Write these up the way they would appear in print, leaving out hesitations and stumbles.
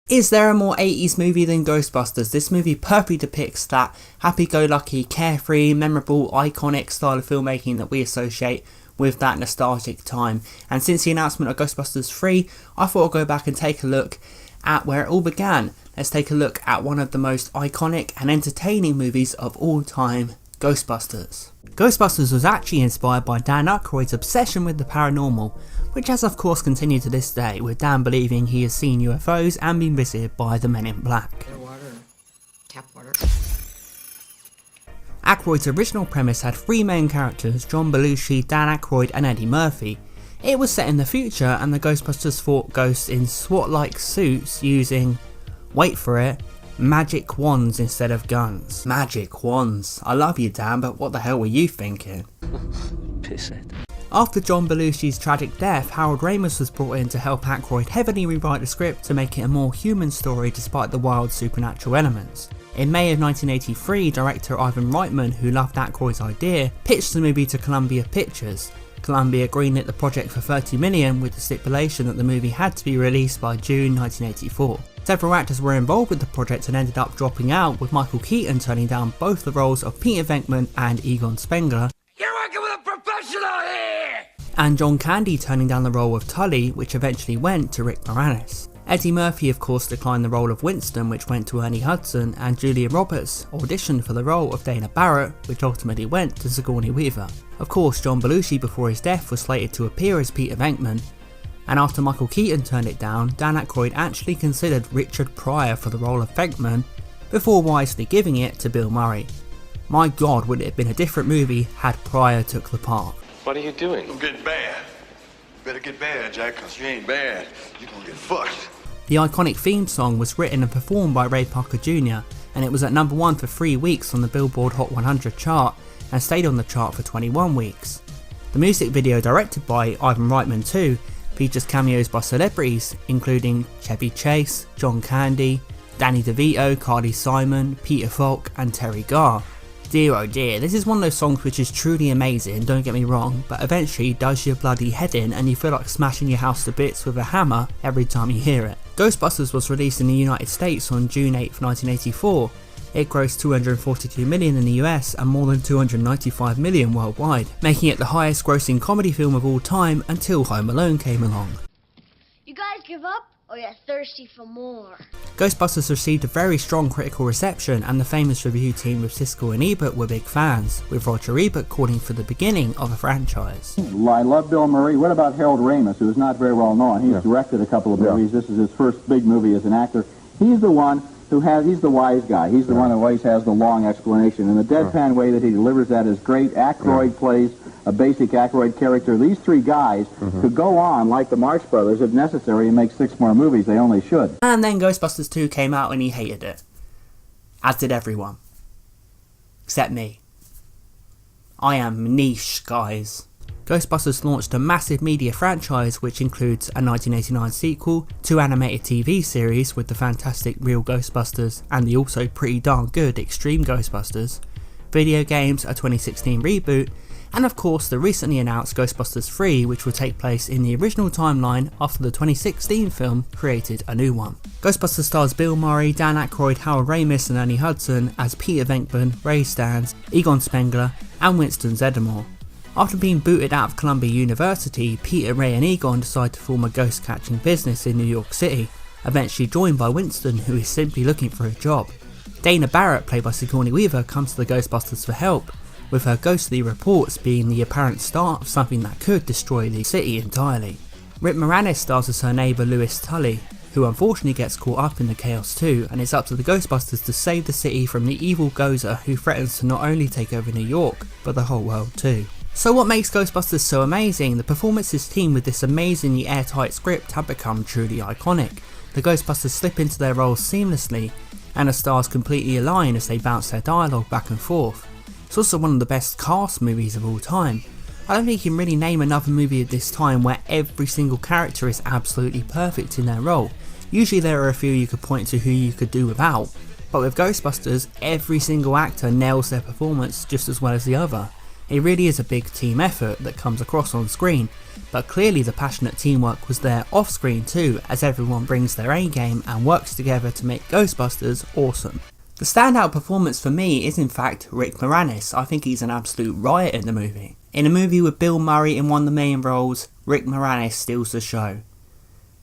Is there a more 80s movie than Ghostbusters? This movie perfectly depicts that happy-go-lucky, carefree, memorable, iconic style of filmmaking that we associate with that nostalgic time. And since the announcement of Ghostbusters 3, I thought I'd go back and take a look at where it all began. Let's take a look at one of the most iconic and entertaining movies of all time, Ghostbusters. Ghostbusters was actually inspired by Dan Aykroyd's obsession with the paranormal, which has of course continued to this day, with Dan believing he has seen UFOs and been visited by the Men in Black. Tap water. Aykroyd's original premise had three main characters, John Belushi, Dan Aykroyd and Eddie Murphy. It was set in the future and the Ghostbusters fought ghosts in SWAT-like suits using, wait for it, magic wands instead of guns. Magic wands. I love you, Dan, but what the hell were you thinking? Piss it. After John Belushi's tragic death, Harold Ramis was brought in to help Aykroyd heavily rewrite the script to make it a more human story despite the wild supernatural elements. In May of 1983, director Ivan Reitman, who loved Aykroyd's idea, pitched the movie to Columbia Pictures. Columbia greenlit the project for $30 million with the stipulation that the movie had to be released by June 1984. Several actors were involved with the project and ended up dropping out, with Michael Keaton turning down both the roles of Peter Venkman and Egon Spengler, You're working with a professional here! and John Candy turning down the role of Tully, which eventually went to Rick Moranis. Eddie Murphy of course declined the role of Winston, which went to Ernie Hudson, and Julia Roberts auditioned for the role of Dana Barrett, which ultimately went to Sigourney Weaver. Of course, John Belushi before his death was slated to appear as Peter Venkman, and after Michael Keaton turned it down, Dan Aykroyd actually considered Richard Pryor for the role of Venkman, before wisely giving it to Bill Murray. My god, would it have been a different movie had Pryor took the part. What are you doing? I'm getting bad. Better get bad, Jack, cause you ain't bad. You gonna get fucked. The iconic theme song was written and performed by Ray Parker Jr., and it was at number 1 for 3 weeks on the Billboard Hot 100 chart and stayed on the chart for 21 weeks. The music video, directed by Ivan Reitman too, features cameos by celebrities including Chevy Chase, John Candy, Danny DeVito, Carly Simon, Peter Falk and Terry Garr. Dear oh dear, this is one of those songs which is truly amazing, don't get me wrong, but eventually does your bloody head in and you feel like smashing your house to bits with a hammer every time you hear it. Ghostbusters was released in the United States on June 8, 1984. It grossed $242 million in the US and more than $295 million worldwide, making it the highest grossing comedy film of all time until Home Alone came along. You guys give up, or you're thirsty for more? Ghostbusters received a very strong critical reception, and the famous review team with Siskel and Ebert were big fans, with Roger Ebert calling for the beginning of a franchise. I love Bill Murray. What about Harold Ramis, who's not very well known? He's directed a couple of movies. This is his first big movie as an actor. He's the one he's the wise guy. He's the one who always has the long explanation. And the deadpan way that he delivers that is great. Aykroyd plays a basic Aykroyd character. These three guys could go on, like the Marx Brothers, if necessary, and make 6 more movies. They only should. And then Ghostbusters 2 came out and he hated it. As did everyone. Except me. I am niche, guys. Ghostbusters launched a massive media franchise which includes a 1989 sequel, 2 animated TV series with the fantastic Real Ghostbusters and the also pretty darn good Extreme Ghostbusters, video games, a 2016 reboot, and of course the recently announced Ghostbusters 3, which will take place in the original timeline after the 2016 film created a new one. Ghostbusters stars Bill Murray, Dan Aykroyd, Harold Ramis and Ernie Hudson as Peter Venkman, Ray Stantz, Egon Spengler and Winston Zeddemore. After being booted out of Columbia University, Peter, Ray and Egon decide to form a ghost catching business in New York City, eventually joined by Winston, who is simply looking for a job. Dana Barrett, played by Sigourney Weaver, comes to the Ghostbusters for help, with her ghostly reports being the apparent start of something that could destroy the city entirely. Rick Moranis stars as her neighbour Louis Tully, who unfortunately gets caught up in the chaos too, and it's up to the Ghostbusters to save the city from the evil Gozer who threatens to not only take over New York, but the whole world too. So what makes Ghostbusters so amazing? The performances teamed with this amazingly airtight script have become truly iconic. The Ghostbusters slip into their roles seamlessly, and the stars completely align as they bounce their dialogue back and forth. It's also one of the best cast movies of all time. I don't think you can really name another movie at this time where every single character is absolutely perfect in their role. Usually there are a few you could point to who you could do without, but with Ghostbusters every single actor nails their performance just as well as the other. It really is a big team effort that comes across on screen, but clearly the passionate teamwork was there off screen too, as everyone brings their A game and works together to make Ghostbusters awesome. The standout performance for me is in fact Rick Moranis. I think he's an absolute riot in the movie. In a movie with Bill Murray in one of the main roles, Rick Moranis steals the show.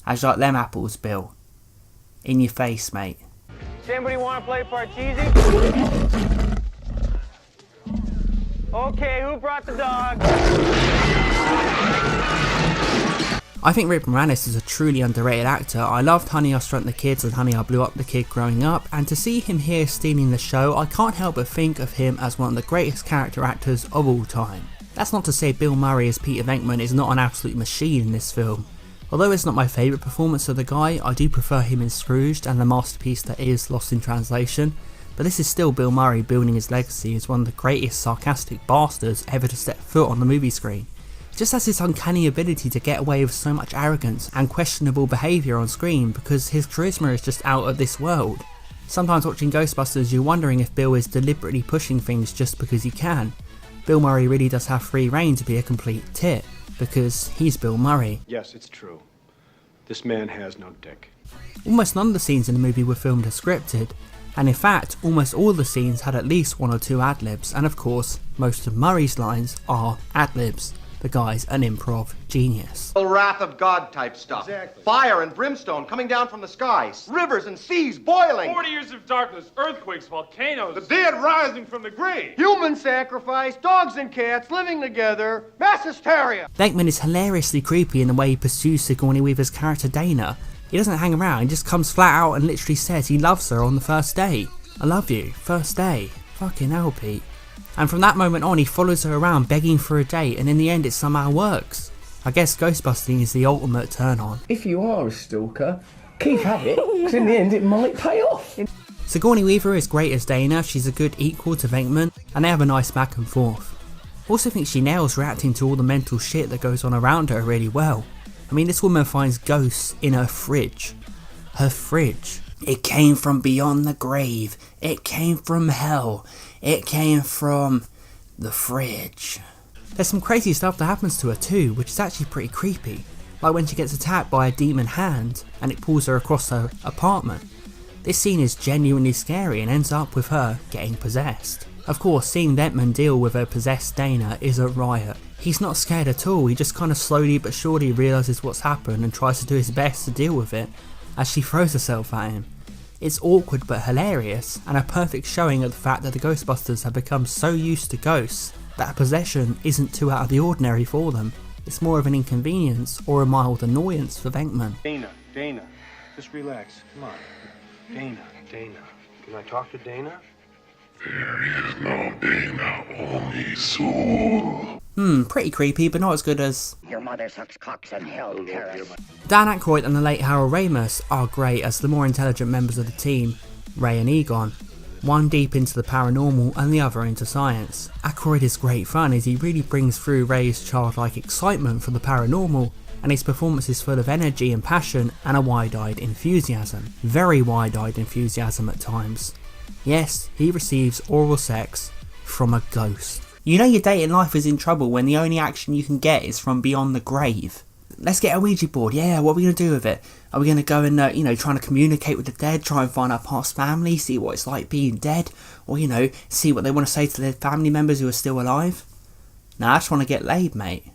How's you like them apples, Bill? In your face, mate. Does anybody want to play Parcheesi? Okay, who brought the dog? I think Rick Moranis is a truly underrated actor. I loved Honey, I Shrunk the Kids and Honey, I Blew Up the Kid growing up, and to see him here stealing the show, I can't help but think of him as one of the greatest character actors of all time. That's not to say Bill Murray as Peter Venkman is not an absolute machine in this film. Although it's not my favourite performance of the guy, I do prefer him in Scrooged and the masterpiece that is Lost in Translation, but this is still Bill Murray building his legacy as one of the greatest sarcastic bastards ever to step foot on the movie screen. Just has this uncanny ability to get away with so much arrogance and questionable behaviour on screen because his charisma is just out of this world. Sometimes watching Ghostbusters you're wondering if Bill is deliberately pushing things just because he can. Bill Murray really does have free reign to be a complete tit, because he's Bill Murray. Yes, it's true. This man has no dick. Almost none of the scenes in the movie were filmed as scripted, and in fact almost all the scenes had at least one or two ad-libs, and of course most of Murray's lines are ad-libs. The guy's an improv genius. Wrath of God type stuff. Exactly. Fire and brimstone coming down from the skies. Rivers and seas boiling. 40 years of darkness, earthquakes, volcanoes. The dead rising from the grave. Human sacrifice, dogs and cats living together, mass hysteria. Venkman is hilariously creepy in the way he pursues Sigourney Weaver's character Dana. He doesn't hang around, he just comes flat out and literally says he loves her on the first day. I love you, first day. Fucking hell, Pete. And from that moment on he follows her around begging for a date, and in the end it somehow works. I guess ghostbusting is the ultimate turn on. If you are a stalker, keep at it, because in the end it might pay off. Sigourney Weaver is great as Dana, she's a good equal to Venkman, and they have a nice back and forth. Also think she nails reacting to all the mental shit that goes on around her really well. I mean, this woman finds ghosts in her fridge. Her fridge. It came from beyond the grave. It came from hell. It came from the fridge. There's some crazy stuff that happens to her too, which is actually pretty creepy. Like when she gets attacked by a demon hand and it pulls her across her apartment. This scene is genuinely scary and ends up with her getting possessed. Of course, seeing Venkman deal with a possessed Dana is a riot. He's not scared at all, he just kind of slowly but surely realises what's happened and tries to do his best to deal with it as she throws herself at him. It's awkward but hilarious, and a perfect showing of the fact that the Ghostbusters have become so used to ghosts that possession isn't too out of the ordinary for them. It's more of an inconvenience or a mild annoyance for Venkman. Dana, just relax. Come on. Dana, can I talk to Dana? There is no Dana, only soul. Pretty creepy, but not as good as... Your mother sucks cocks in hell, Paris. Dan Aykroyd and the late Harold Ramis are great as the more intelligent members of the team, Ray and Egon. One deep into the paranormal and the other into science. Aykroyd is great fun as he really brings through Ray's childlike excitement for the paranormal, and his performance is full of energy and passion and a wide-eyed enthusiasm. Very wide-eyed enthusiasm at times. Yes, he receives oral sex from a ghost. You know your dating life is in trouble when the only action you can get is from beyond the grave. Let's get a Ouija board, yeah, what are we going to do with it? Are we going to go and, trying to communicate with the dead, try and find our past family, see what it's like being dead? Or, see what they want to say to their family members who are still alive? Nah, I just want to get laid, mate.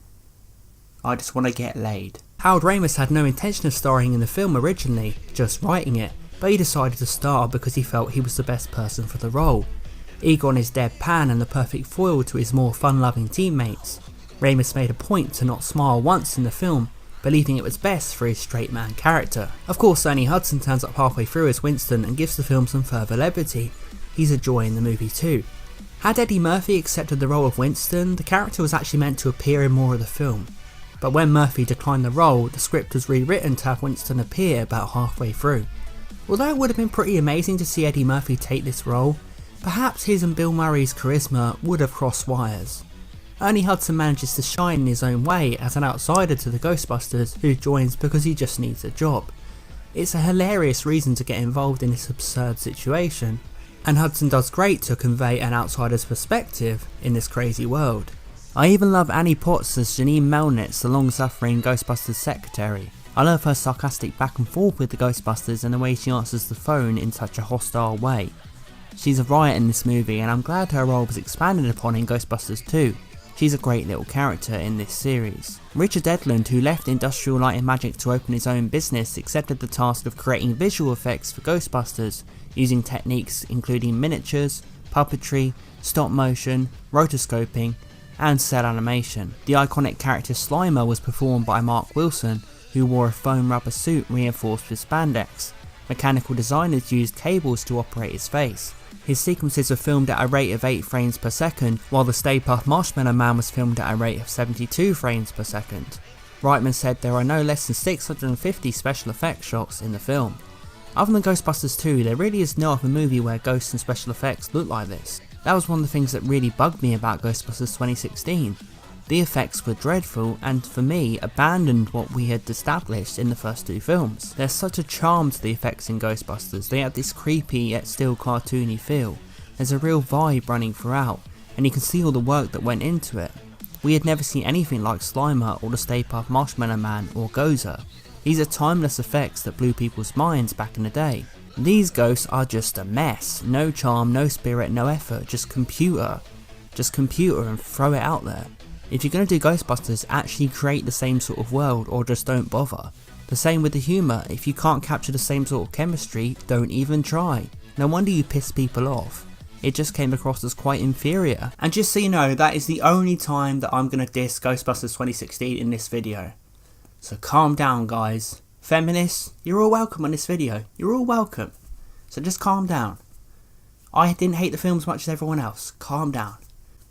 I just want to get laid. Harold Ramis had no intention of starring in the film originally, just writing it, but he decided to star because he felt he was the best person for the role. Egon is deadpan and the perfect foil to his more fun-loving teammates. Ramis made a point to not smile once in the film, believing it was best for his straight man character. Of course, Ernie Hudson turns up halfway through as Winston and gives the film some further levity. He's a joy in the movie too. Had Eddie Murphy accepted the role of Winston, the character was actually meant to appear in more of the film. But when Murphy declined the role, the script was rewritten to have Winston appear about halfway through. Although it would have been pretty amazing to see Eddie Murphy take this role, perhaps his and Bill Murray's charisma would have crossed wires. Ernie Hudson manages to shine in his own way as an outsider to the Ghostbusters who joins because he just needs a job. It's a hilarious reason to get involved in this absurd situation, and Hudson does great to convey an outsider's perspective in this crazy world. I even love Annie Potts as Janine Melnitz, the long-suffering Ghostbusters secretary. I love her sarcastic back and forth with the Ghostbusters and the way she answers the phone in such a hostile way. She's a riot in this movie, and I'm glad her role was expanded upon in Ghostbusters 2. She's a great little character in this series. Richard Edlund, who left Industrial Light and Magic to open his own business, accepted the task of creating visual effects for Ghostbusters using techniques including miniatures, puppetry, stop motion, rotoscoping, and cell animation. The iconic character Slimer was performed by Mark Wilson, who wore a foam rubber suit reinforced with spandex. Mechanical designers used cables to operate his face. His sequences were filmed at a rate of 8 frames per second, while the Stay Puft Marshmallow Man was filmed at a rate of 72 frames per second. Reitman said there are no less than 650 special effects shots in the film. Other than Ghostbusters 2, there really is no other movie where ghosts and special effects look like this. That was one of the things that really bugged me about Ghostbusters 2016. The effects were dreadful and, for me, abandoned what we had established in the first 2 films. There's such a charm to the effects in Ghostbusters. They have this creepy yet still cartoony feel. There's a real vibe running throughout, and you can see all the work that went into it. We had never seen anything like Slimer or the Stay Puft Marshmallow Man or Gozer. These are timeless effects that blew people's minds back in the day. These ghosts are just a mess. No charm, no spirit, no effort, just computer. Just computer and throw it out there. If you're going to do Ghostbusters, actually create the same sort of world or just don't bother. The same with the humour. If you can't capture the same sort of chemistry, don't even try. No wonder you piss people off. It just came across as quite inferior. And just so you know, that is the only time that I'm going to diss Ghostbusters 2016 in this video. So calm down, guys. Feminists, you're all welcome on this video. You're all welcome. So just calm down. I didn't hate the film as much as everyone else. Calm down.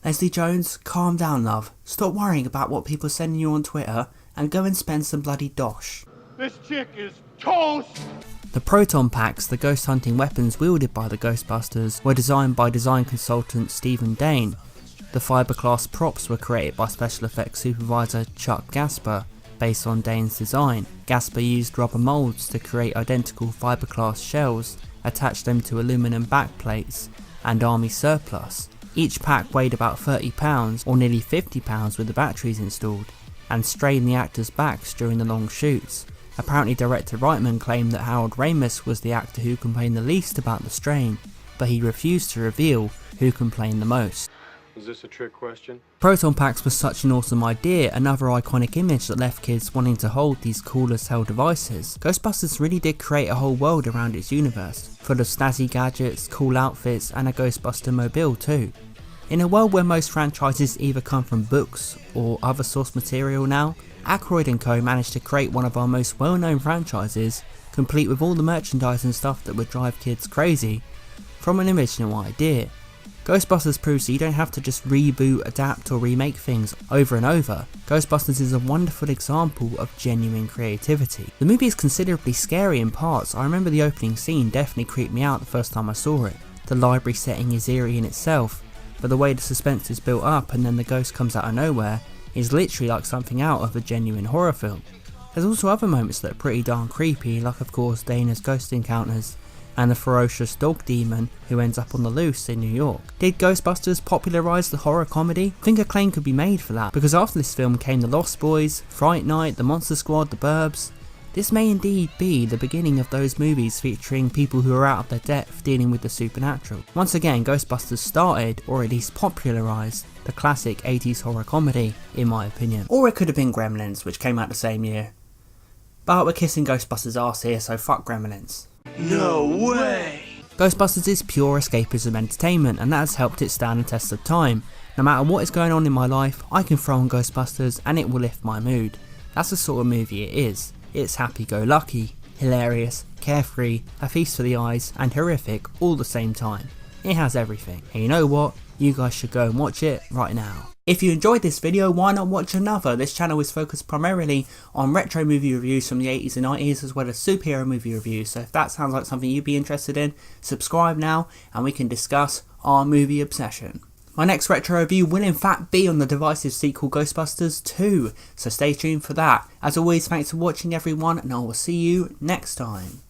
Leslie Jones, calm down, love. Stop worrying about what people are sending you on Twitter and go and spend some bloody dosh. This chick is toast! The proton packs, the ghost hunting weapons wielded by the Ghostbusters, were designed by design consultant Stephen Dane. The fiberglass props were created by special effects supervisor Chuck Gasper, based on Dane's design. Gasper used rubber moulds to create identical fiberglass shells, attached them to aluminum backplates and army surplus. Each pack weighed about 30 pounds or nearly 50 pounds with the batteries installed, and strained the actors' backs during the long shoots. Apparently director Reitman claimed that Ramis was the actor who complained the least about the strain, but he refused to reveal who complained the most. Is this a trick question? Proton packs was such an awesome idea, another iconic image that left kids wanting to hold these cool as hell devices. Ghostbusters really did create a whole world around its universe, full of snazzy gadgets, cool outfits and a Ghostbuster mobile too. In a world where most franchises either come from books or other source material now, Aykroyd & Co managed to create one of our most well-known franchises, complete with all the merchandise and stuff that would drive kids crazy, from an original idea. Ghostbusters proves that you don't have to just reboot, adapt or remake things over and over. Ghostbusters is a wonderful example of genuine creativity. The movie is considerably scary in parts. I remember the opening scene definitely creeped me out the first time I saw it. The library setting is eerie in itself, but the way the suspense is built up and then the ghost comes out of nowhere is literally like something out of a genuine horror film. There's also other moments that are pretty darn creepy, like of course Dana's ghost encounters and the ferocious dog demon who ends up on the loose in New York. Did Ghostbusters popularise the horror comedy? I think a claim could be made for that, because after this film came The Lost Boys, Fright Night, The Monster Squad, The Burbs. This may indeed be the beginning of those movies featuring people who are out of their depth dealing with the supernatural. Once again, Ghostbusters started, or at least popularised, the classic 80s horror comedy, in my opinion. Or it could have been Gremlins, which came out the same year. But we're kissing Ghostbusters' arse here, so fuck Gremlins. No way! Ghostbusters is pure escapism entertainment, and that has helped it stand the test of time. No matter what is going on in my life, I can throw on Ghostbusters and it will lift my mood. That's the sort of movie it is. It's happy-go-lucky, hilarious, carefree, a feast for the eyes, and horrific all the same time. It has everything. And you know what? You guys should go and watch it right now. If you enjoyed this video, why not watch another? This channel is focused primarily on retro movie reviews from the 80s and 90s, as well as superhero movie reviews. So if that sounds like something you'd be interested in, subscribe now and we can discuss our movie obsession. My next retro review will in fact be on the divisive sequel Ghostbusters 2, so stay tuned for that. As always, thanks for watching everyone, and I will see you next time.